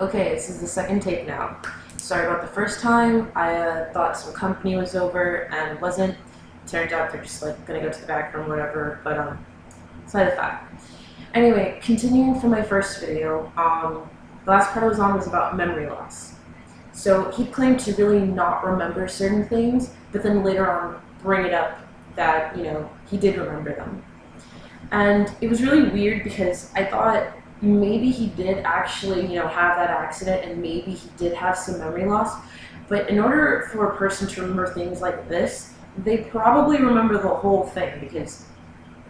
Okay, this is the second take now. Sorry about the first time. I thought some company was over and wasn't. Turned out they're just like gonna go to the back room, whatever. But side of the fact. Anyway, continuing from my first video, the last part I was on was about memory loss. So he claimed to really not remember certain things, but then later on bring it up that he did remember them. And it was really weird because I thought maybe he did actually, have that accident and maybe he did have some memory loss. But in order for a person to remember things like this, they probably remember the whole thing because,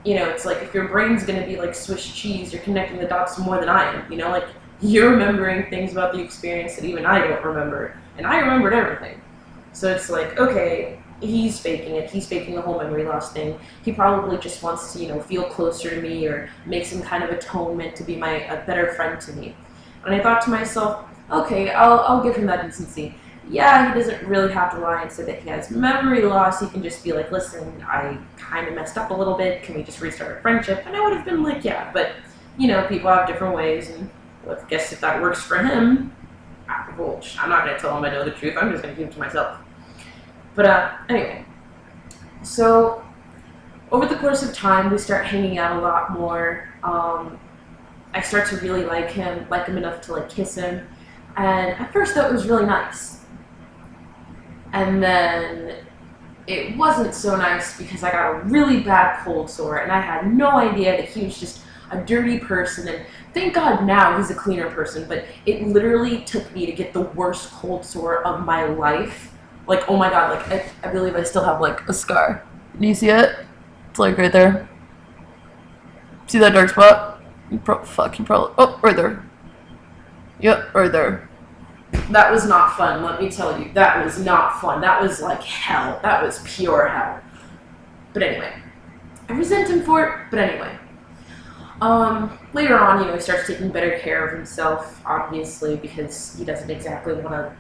it's like if your brain's going to be like Swiss cheese, you're connecting the dots more than I am, like you're remembering things about the experience that even I don't remember. And I remembered everything. So it's like, okay, he's faking it. He's faking the whole memory loss thing. He probably just wants to, feel closer to me or make some kind of atonement to be a better friend to me. And I thought to myself, okay, I'll give him that decency. Yeah, he doesn't really have to lie and say that he has memory loss. He can just be like, listen, I kind of messed up a little bit. Can we just restart our friendship? And I would have been like, yeah, but, people have different ways. And well, I guess if that works for him, well, I'm not going to tell him I know the truth. I'm just going to keep it to myself. But anyway, so over the course of time, we start hanging out a lot more. I start to really like him enough to like kiss him. And at first that was really nice. And then it wasn't so nice because I got a really bad cold sore and I had no idea that he was just a dirty person. And thank God now he's a cleaner person, but it literally took me to get the worst cold sore of my life. Like, oh my God, like, I believe I still have, like, a scar. Do you see it? It's, like, right there. See that dark spot? You probably, oh, right there. Yep, right there. That was not fun, let me tell you. That was not fun. That was, like, hell. That was pure hell. But anyway, I resent him for it, but anyway. Later on, he starts taking better care of himself, obviously, because he doesn't exactly want to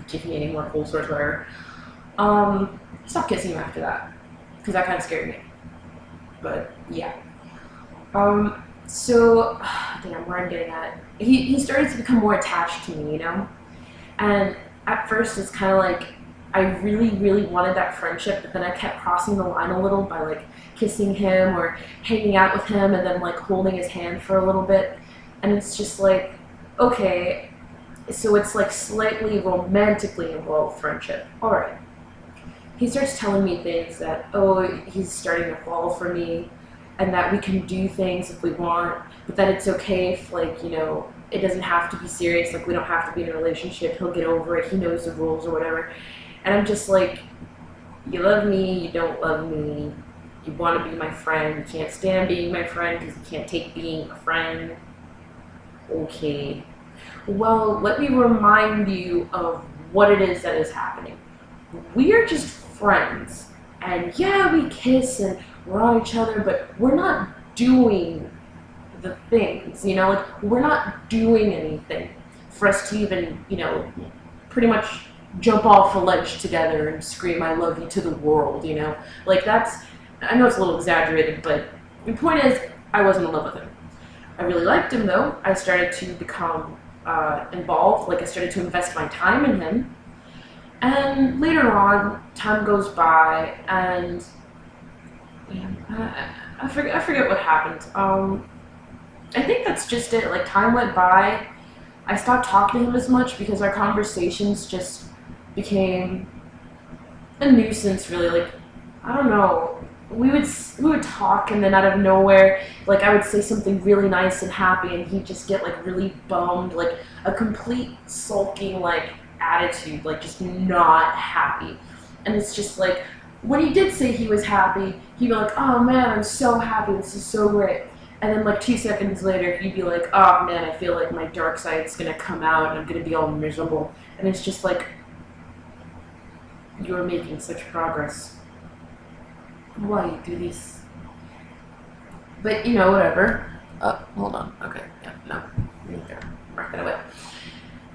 give me any more cold sores, whatever. Stopped kissing him after that, because that kind of scared me. But, yeah. So, damn, where I'm getting at. He started to become more attached to me, And at first, it's kind of like, I really, really wanted that friendship, but then I kept crossing the line a little by, like, kissing him or hanging out with him and then, like, holding his hand for a little bit. And it's just like, okay, so it's like slightly romantically involved friendship. Alright. He starts telling me things that, oh, he's starting to fall for me and that we can do things if we want, but that it's okay if, like, it doesn't have to be serious, like, we don't have to be in a relationship, he'll get over it, he knows the rules or whatever. And I'm just like, you love me, you don't love me, you want to be my friend, you can't stand being my friend because you can't take being a friend. Okay. Well, let me remind you of what it is that is happening. We are just friends. And yeah, we kiss and we're on each other, but we're not doing the things, like, we're not doing anything for us to even, pretty much jump off a ledge together and scream I love you to the world, Like, that's, I know it's a little exaggerated, but the point is, I wasn't in love with him. I really liked him, though. I started to become involved, like I started to invest my time in him. And later on, time goes by, and I forget what happened. I think that's just it. Like, time went by. I stopped talking to him as much because our conversations just became a nuisance, really. Like, I don't know. We would talk, and then out of nowhere, like, I would say something really nice and happy, and he'd just get, like, really bummed, like, a complete sulking, like, attitude, like, just not happy. And it's just like, when he did say he was happy, he'd be like, oh man, I'm so happy, this is so great. And then, like, 2 seconds later, he'd be like, oh man, I feel like my dark side's gonna come out, and I'm gonna be all miserable. And it's just like, you're making such progress. Why you do this? But, whatever. Hold on. Okay, yeah, no. Okay, mark that away.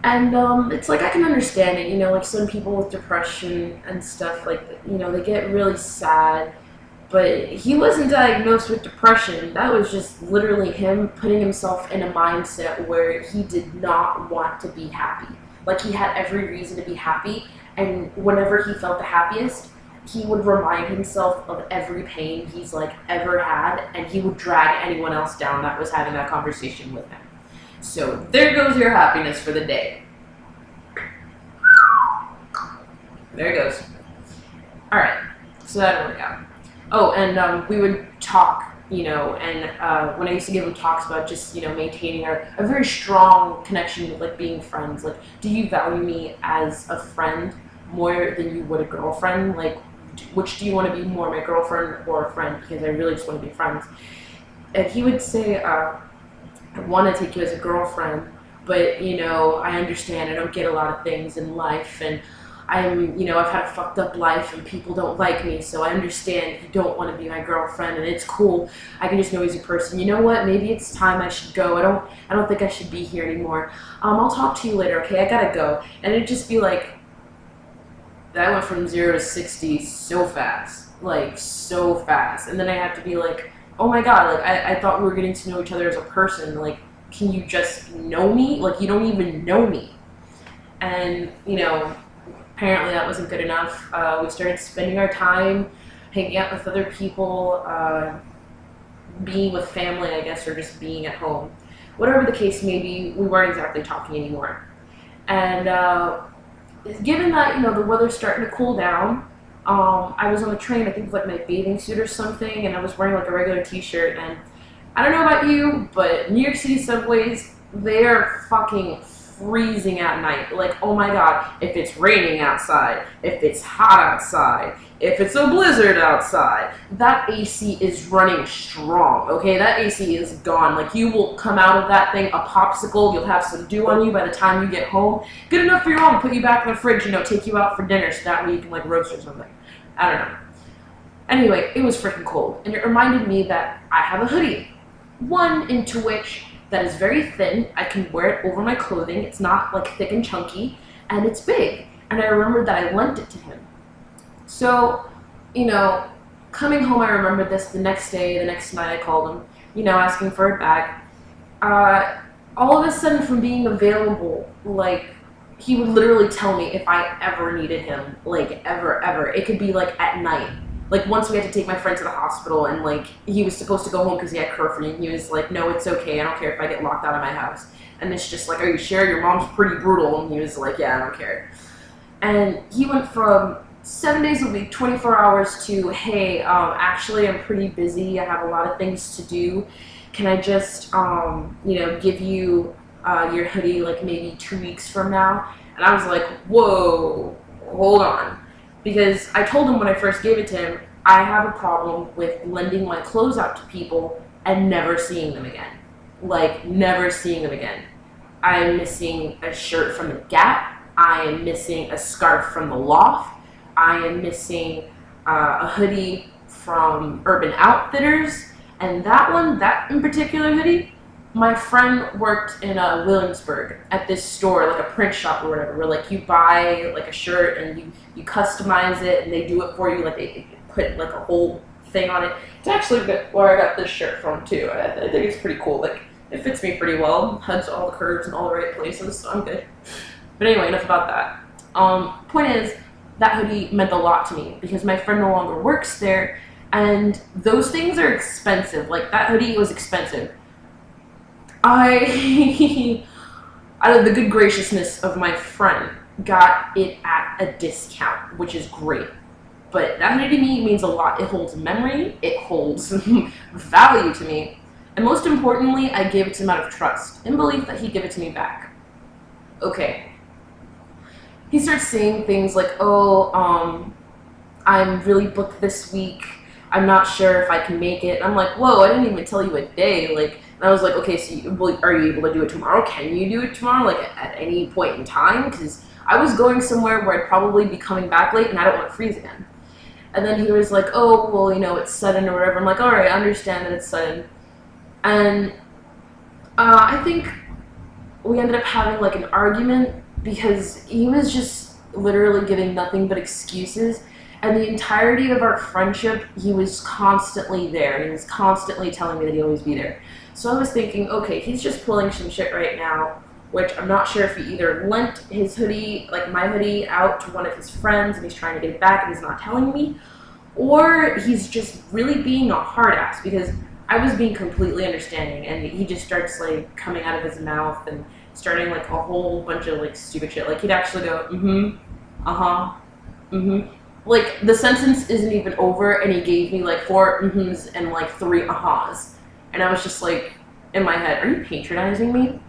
And, it's like, I can understand it, like, some people with depression and stuff, like, they get really sad But he wasn't diagnosed with depression. That was just literally him putting himself in a mindset where he did not want to be happy. Like, he had every reason to be happy, and whenever he felt the happiest, he would remind himself of every pain he's like ever had, and he would drag anyone else down that was having that conversation with him. So there goes your happiness for the day. There it goes. Alright, so that didn't work out. Oh, and we would talk, and when I used to give him talks about just, maintaining a very strong connection with, like, being friends. Like, do you value me as a friend more than you would a girlfriend? Like, which do you want to be more, my girlfriend or a friend? Because I really just want to be friends. And he would say, I want to take you as a girlfriend, but, I understand I don't get a lot of things in life, and I've had a fucked up life and people don't like me, so I understand if you don't want to be my girlfriend, and it's cool. I can just know he's a person. You know what? Maybe it's time I should go. I don't think I should be here anymore. I'll talk to you later, okay? I gotta go. And it'd just be like, that went from 0 to 60 so fast. Like, so fast. And then I had to be like, oh my god, like, I thought we were getting to know each other as a person. Like, can you just know me? Like, you don't even know me. And, apparently that wasn't good enough. We started spending our time hanging out with other people, being with family, I guess, or just being at home. Whatever the case may be, we weren't exactly talking anymore. And given that, the weather's starting to cool down, I was on the train, I think with like my bathing suit or something, and I was wearing like a regular t-shirt, and I don't know about you, but New York City subways, they are fucking freezing at night. Like, oh my god, if it's raining outside, if it's hot outside, if it's a blizzard outside, that AC is running strong, okay? That AC is gone. Like, you will come out of that thing a popsicle, you'll have some dew on you by the time you get home. Good enough for your mom, put you back in the fridge, take you out for dinner so that way you can, like, roast or something. I don't know. Anyway, it was freaking cold, and it reminded me that I have a hoodie. One into which that is very thin. I can wear it over my clothing. It's not like thick and chunky, and it's big. And I remembered that I lent it to him. So, coming home, I remembered this the next day, the next night I called him, asking for it back. All of a sudden, from being available, like, he would literally tell me if I ever needed him, like, ever. It could be, like, at night. Like, once we had to take my friend to the hospital, and, like, he was supposed to go home because he had curfew, and he was like, no, it's okay, I don't care if I get locked out of my house. And it's just like, are you sure? Your mom's pretty brutal. And he was like, yeah, I don't care. And he went from 7 days a week, 24 hours to, hey, actually, I'm pretty busy, I have a lot of things to do. Can I just, give you your hoodie, like, maybe 2 weeks from now? And I was like, whoa, hold on. Because I told him when I first gave it to him, I have a problem with lending my clothes out to people and never seeing them again. Like, never seeing them again. I am missing a shirt from the Gap. I am missing a scarf from the Loft. I am missing a hoodie from Urban Outfitters. And that in particular hoodie, my friend worked in Williamsburg at this store, like a print shop or whatever, where like you buy like a shirt and you customize it and they do it for you, like they put like a whole thing on it. It's actually where I got this shirt from too. I think it's pretty cool. Like, it fits me pretty well, hugs all the curves in all the right places, so I'm good. But anyway, enough about that. Point is, that hoodie meant a lot to me because my friend no longer works there, and those things are expensive. Like, that hoodie was expensive. Out of the good graciousness of my friend, got it at a discount, which is great. But that hoodie to me means a lot. It holds memory, it holds value to me, and most importantly, I gave it to him out of trust and belief that he'd give it to me back. Okay. He starts saying things like, I'm really booked this week, I'm not sure if I can make it. And I'm like, whoa, I didn't even tell you a day. Like, and I was like, okay, so are you able to do it tomorrow? Can you do it tomorrow, like, at any point in time? Because I was going somewhere where I'd probably be coming back late, and I don't want to freeze again. And then he was like, oh, well, it's sudden or whatever. I'm like, all right, I understand that it's sudden. And I think we ended up having, like, an argument because he was just literally giving nothing but excuses. And the entirety of our friendship, he was constantly there. And he was constantly telling me that he'd always be there. So I was thinking, okay, he's just pulling some shit right now, which I'm not sure if he either lent his hoodie, like my hoodie, out to one of his friends and he's trying to get it back and he's not telling me, or he's just really being a hard ass, because I was being completely understanding and he just starts like coming out of his mouth and starting like a whole bunch of like stupid shit. Like he'd actually go, uh-huh, like the sentence isn't even over and he gave me like 4 and like 3 ahas. And I was just like, in my head, are you patronizing me?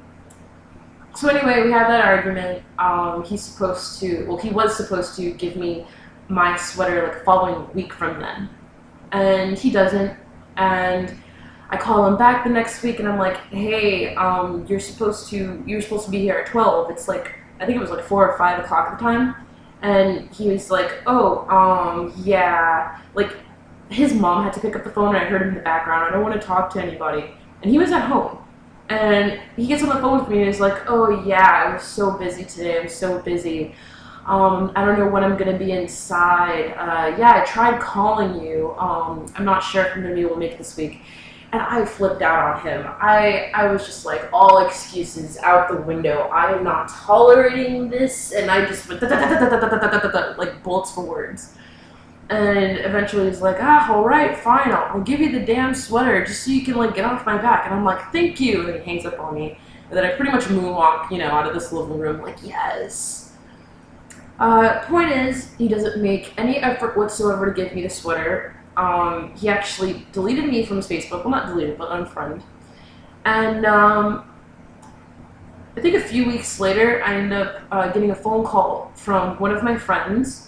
So anyway, we had that argument. He was supposed to give me my sweater like the following week from then. And he doesn't. And I call him back the next week and I'm like, hey, you're supposed to be here at 12. It's like, I think it was like 4 or 5 o'clock at the time. And he was like, oh, yeah. Like, his mom had to pick up the phone and I heard him in the background. I don't want to talk to anybody. And he was at home. And he gets on the phone with me and he's like, oh, yeah, I was so busy today. I'm so busy. I don't know when I'm going to be inside. Yeah, I tried calling you. I'm not sure if I'm going to be able to make it this week. And I flipped out on him. I was just like, all excuses out the window. I am not tolerating this. And I just went, like bullets for words. And eventually he's like, all right, fine, I'll give you the damn sweater just so you can like get off my back. And I'm like, thank you. And he hangs up on me. And then I pretty much moonwalk, out of this living room like, yes. Point is, he doesn't make any effort whatsoever to give me the sweater. He actually deleted me from his Facebook. Well, not deleted, but unfriended. And I think a few weeks later, I ended up getting a phone call from one of my friends.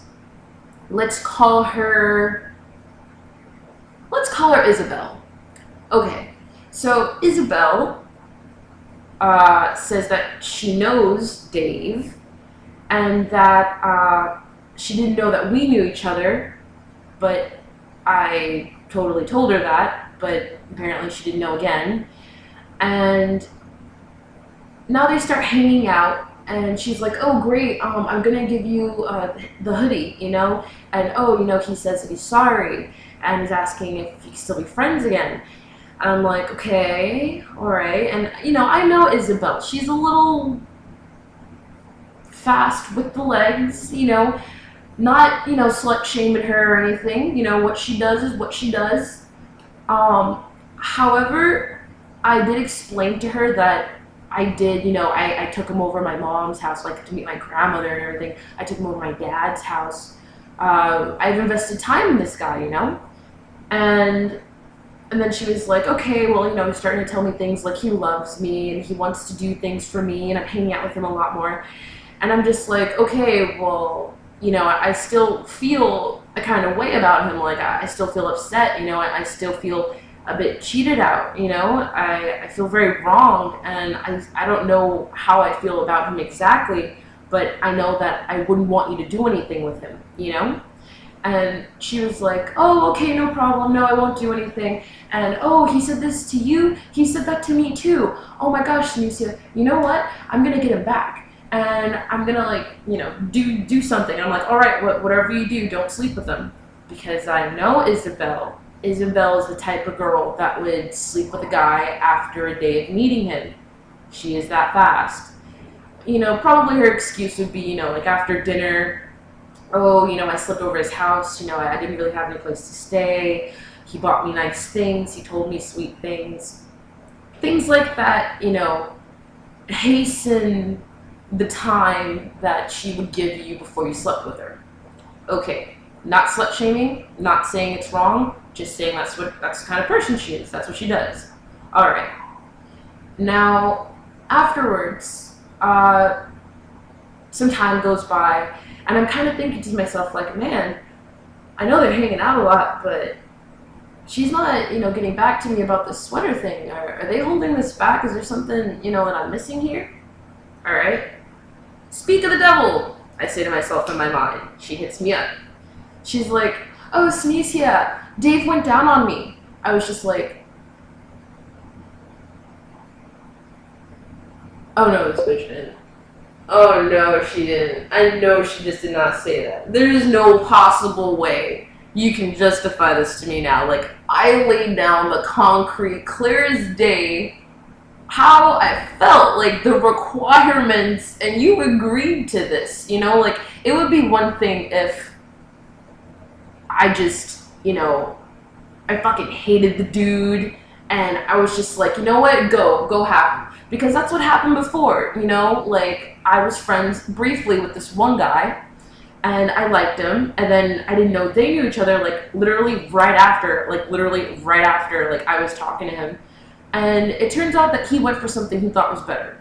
Let's call her Isabel. Okay, so Isabel says that she knows Dave and that she didn't know that we knew each other, but I totally told her that, but apparently she didn't know again. And now they start hanging out. And she's like, oh, great, I'm going to give you the hoodie, And, he says that he's sorry. And he's asking if you can still be friends again. And I'm like, okay, all right. And, I know Isabel. She's a little fast with the legs, Not, slut-shaming her or anything. What she does is what she does. However, I did explain to her that I did, I took him over my mom's house, like to meet my grandmother and everything. I took him over my dad's house. I've invested time in this guy, And then she was like, okay, well, he's starting to tell me things like he loves me and he wants to do things for me and I'm hanging out with him a lot more. And I'm just like, okay, well, I still feel a kind of way about him. Like, I still feel upset, I still feel a bit cheated out, I feel very wrong, and I don't know how I feel about him exactly, but I know that I wouldn't want you to do anything with him, And she was like, oh, okay, no problem, no, I won't do anything. And, oh, he said this to you? He said that to me too. Oh my gosh, Tanisha, you know what? I'm gonna get him back. And I'm gonna do something. I'm like, all right, whatever you do, don't sleep with him. Because I know Isabel. Isabel is the type of girl that would sleep with a guy after a day of meeting him. She is that fast. Probably her excuse would be, like after dinner, oh, I slept over his house, I didn't really have any place to stay. He bought me nice things. He told me sweet things. Things like that, hasten the time that she would give you before you slept with her. Okay, not slut-shaming, not saying it's wrong, just saying that's the kind of person she is. That's what she does. All right. Now, afterwards, some time goes by, and I'm kind of thinking to myself, like, man, I know they're hanging out a lot, but she's not, getting back to me about this sweater thing. Are they holding this back? Is there something, that I'm missing here? All right. Speak of the devil, I say to myself in my mind. She hits me up. She's like, oh, Sneesia, Dave went down on me. I was just like, oh no, this bitch didn't. Oh no, she didn't. I know she just did not say that. There is no possible way you can justify this to me now. Like, I laid down the concrete, clear as day, how I felt, like the requirements, and you agreed to this, you know? Like, it would be one thing if I just, I fucking hated the dude, and I was just like, you know what, go have him. Because that's what happened before, Like, I was friends briefly with this one guy, and I liked him, and then I didn't know they knew each other, like, literally right after, like, I was talking to him. And it turns out that he went for something he thought was better.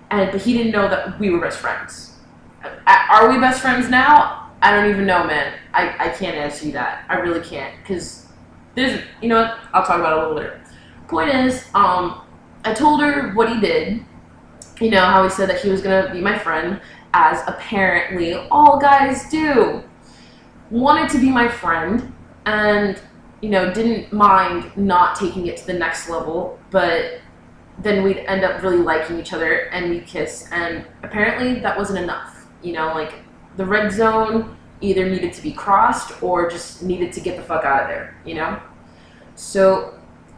But he didn't know that we were best friends. Are we best friends now? I don't even know, man. I can't answer you that. I really can't. Because there's, you know what? I'll talk about it a little later. Point is, I told her what he did. How he said that he was going to be my friend, as apparently all guys do. Wanted to be my friend, and, didn't mind not taking it to the next level, but then we'd end up really liking each other, and we'd kiss, and apparently that wasn't enough. Like, the red zone either needed to be crossed or just needed to get the fuck out of there, So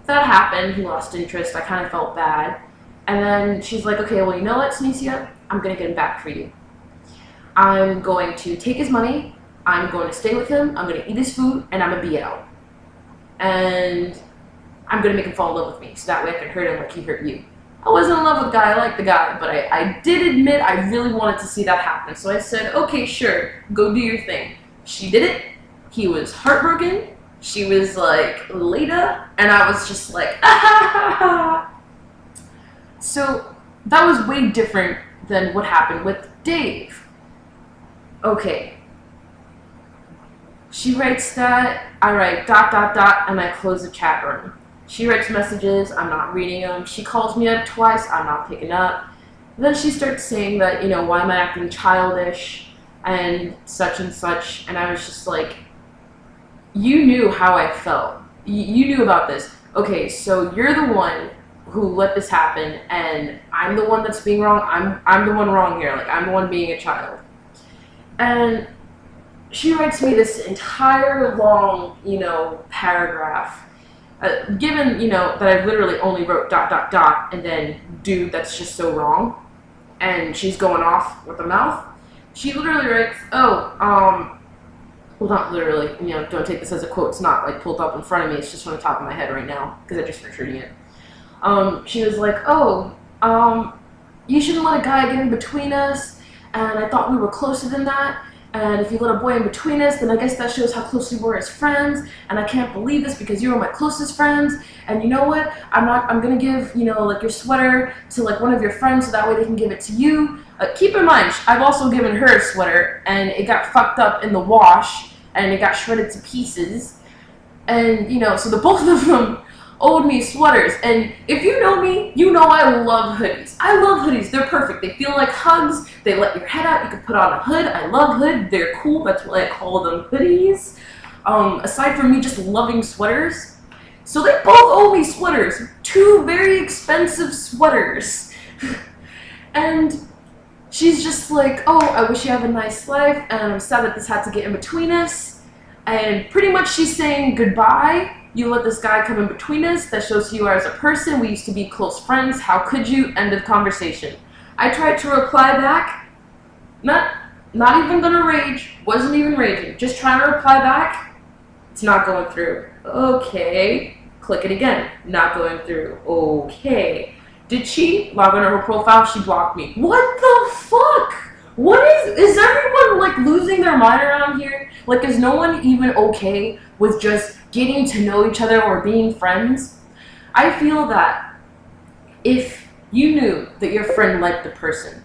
that happened. He lost interest. I kind of felt bad. And then she's like, okay, well, you know what, Sneecia? I'm going to get him back for you. I'm going to take his money. I'm going to stay with him. I'm going to eat his food, and I'm going to be out. And I'm going to make him fall in love with me, so that way I can hurt him like he hurt you. I wasn't in love with the guy. I liked the guy, but I did admit I really wanted to see that happen. So I said, okay, sure, go do your thing. She did it. He was heartbroken. She was like, later. And I was just like, ah ha ha ha. So that was way different than what happened with Dave. Okay. She writes that, I write ... and I close the chat room. She writes messages, I'm not reading them. She calls me up twice, I'm not picking up. Then she starts saying that, why am I acting childish and such, and I was just like, you knew how I felt. You knew about this. Okay, so you're the one who let this happen, and I'm the one that's being wrong. I'm the one wrong here. Like, I'm the one being a child. And she writes me this entire long, paragraph. Given, that I literally only wrote ... and then dude, that's just so wrong. And she's going off with the mouth. She literally writes, well, not literally, don't take this as a quote. It's not like pulled up in front of me. It's just from the top of my head right now because I just finished reading it. She was like, you shouldn't let a guy get in between us, and I thought we were closer than that, and if you let a boy in between us, then I guess that shows how close we were as friends, and I can't believe this because you were my closest friends, and you know what, I'm gonna give, like your sweater to like one of your friends so that way they can give it to you. Keep in mind, I've also given her a sweater, and it got fucked up in the wash, and it got shredded to pieces, and, so the both of them owed me sweaters. And if you know me, you know I love hoodies. I love hoodies. They're perfect. They feel like hugs. They let your head out. You can put on a hood. I love hood. They're cool. That's why I call them hoodies. Aside from me just loving sweaters. So they both owe me sweaters. 2 very expensive sweaters. And she's just like, I wish you have a nice life, and I'm sad that this had to get in between us. And pretty much she's saying goodbye. You let this guy come in between us. That shows who you are as a person. We used to be close friends. How could you? End of conversation. I tried to reply back. Not even gonna rage. Wasn't even raging. Just trying to reply back. It's not going through. Okay. Click it again. Not going through. Okay. Did she log on to her profile? She blocked me. What the fuck? Is everyone like losing their mind around here? Like, is no one even okay with just getting to know each other or being friends? I feel that if you knew that your friend liked the person,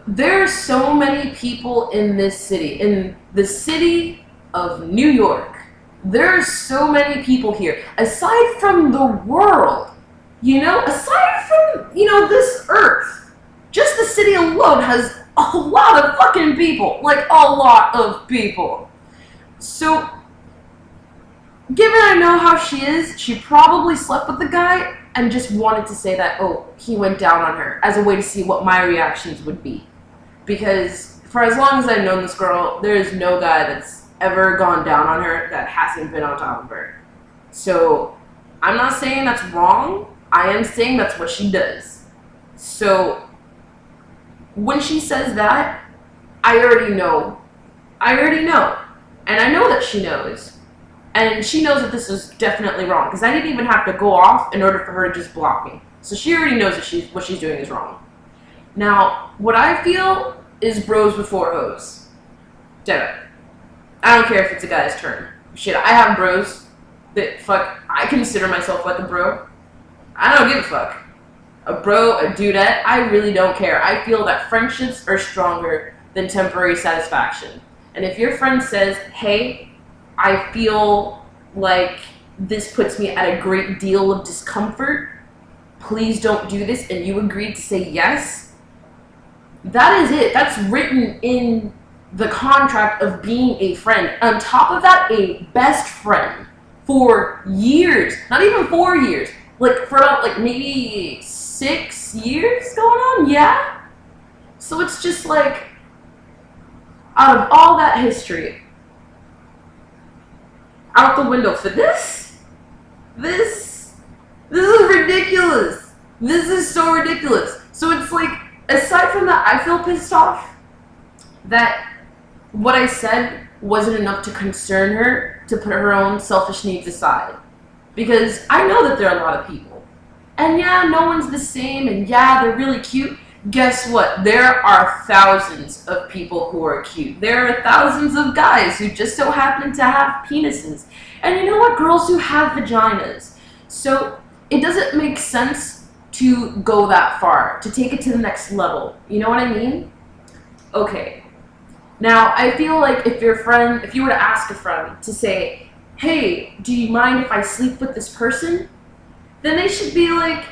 there are so many people in this city, in the city of New York. There are so many people here, aside from the world, aside from, this earth. Just the city alone has a lot of fucking people. Like, a lot of people. So, given I know how she is, she probably slept with the guy. and just wanted to say that, oh, he went down on her, as a way to see what my reactions would be. Because for as long as I've known this girl, there is no guy that's ever gone down on her that hasn't been on top of her. So I'm not saying that's wrong. I am saying that's what she does. So when she says that, I already know. And I know that she knows. And she knows that this is definitely wrong. Because I didn't even have to go off in order for her to just block me. So she already knows that what she's doing is wrong. Now, what I feel is bros before hoes. Dead. I don't care if it's a guy's turn. Shit, I have bros that I consider myself like a bro. I don't give a fuck. A bro, a dudette, I really don't care. I feel that friendships are stronger than temporary satisfaction. And if your friend says, hey, I feel like this puts me at a great deal of discomfort, please don't do this, and you agreed to say yes, that is it. That's written in the contract of being a friend. On top of that, a best friend for years, not even 4 years, like for about like maybe 6 years going on, yeah? So it's just like, out of all that history, out the window for this is ridiculous. This is so ridiculous. So it's like, aside from that, I feel pissed off that what I said wasn't enough to concern her to put her own selfish needs aside. Because I know that there are a lot of people. And yeah, no one's the same, and yeah, they're really cute. Guess what? There are thousands of people who are cute. There are thousands of guys who just so happen to have penises. And you know what? Girls who have vaginas. So it doesn't make sense to go that far, to take it to the next level. You know what I mean? Okay. Now, I feel like if you were to ask a friend to say, hey, do you mind if I sleep with this person? Then they should be like,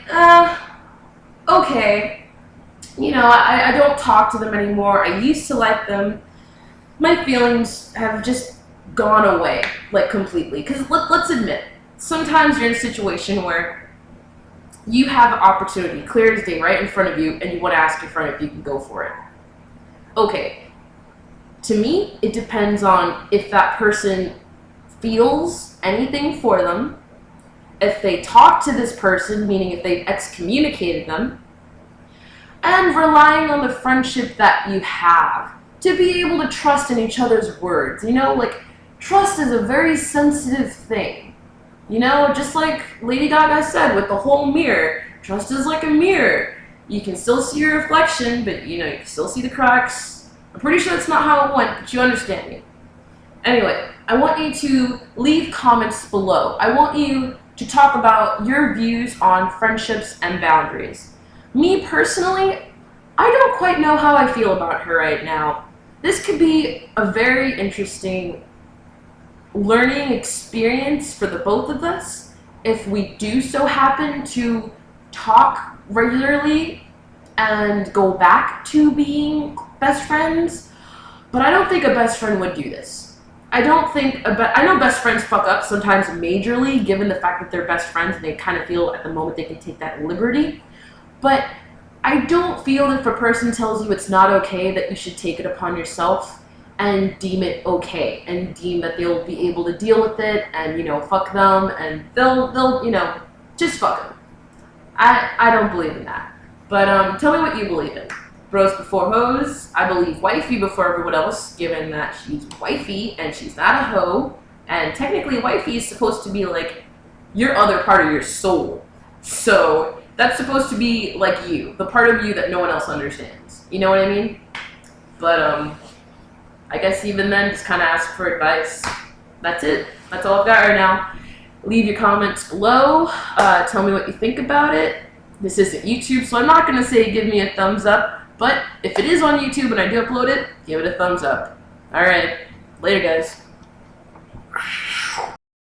okay. You know, I don't talk to them anymore. I used to like them. My feelings have just gone away, like, completely. Because let's admit, sometimes you're in a situation where you have an opportunity, clear as day, right in front of you, and you want to ask your friend if you can go for it. Okay. To me, it depends on if that person feels anything for them, if they talk to this person, meaning if they've excommunicated them, and relying on the friendship that you have to be able to trust in each other's words. You know, like, trust is a very sensitive thing. You know, just like Lady Gaga said with the whole mirror, trust is like a mirror. You can still see your reflection, but, you know, you can still see the cracks. I'm pretty sure that's not how it went, but you understand me. Anyway, I want you to leave comments below. I want you to talk about your views on friendships and boundaries. Me personally, I don't quite know how I feel about her right now. This could be a very interesting learning experience for the both of us if we do so happen to talk regularly and go back to being best friends. But I don't think a best friend would do this. I know best friends fuck up sometimes majorly, given the fact that they're best friends and they kind of feel at the moment they can take that liberty. But I don't feel if a person tells you it's not okay that you should take it upon yourself and deem it okay, and deem that they'll be able to deal with it, and, you know, fuck them, and they'll you know, just fuck them. I don't believe in that. But tell me what you believe in. Bros before hoes. I believe wifey before everyone else, given that she's wifey and she's not a hoe, and technically wifey is supposed to be like your other part of your soul. So that's supposed to be like you, the part of you that no one else understands. You know what I mean? But I guess even then, just kind of ask for advice. That's it. That's all I've got right now. Leave your comments below. Tell me what you think about it. This isn't YouTube, so I'm not going to say give me a thumbs up. But if it is on YouTube and I do upload it, give it a thumbs up. Alright. Later, guys.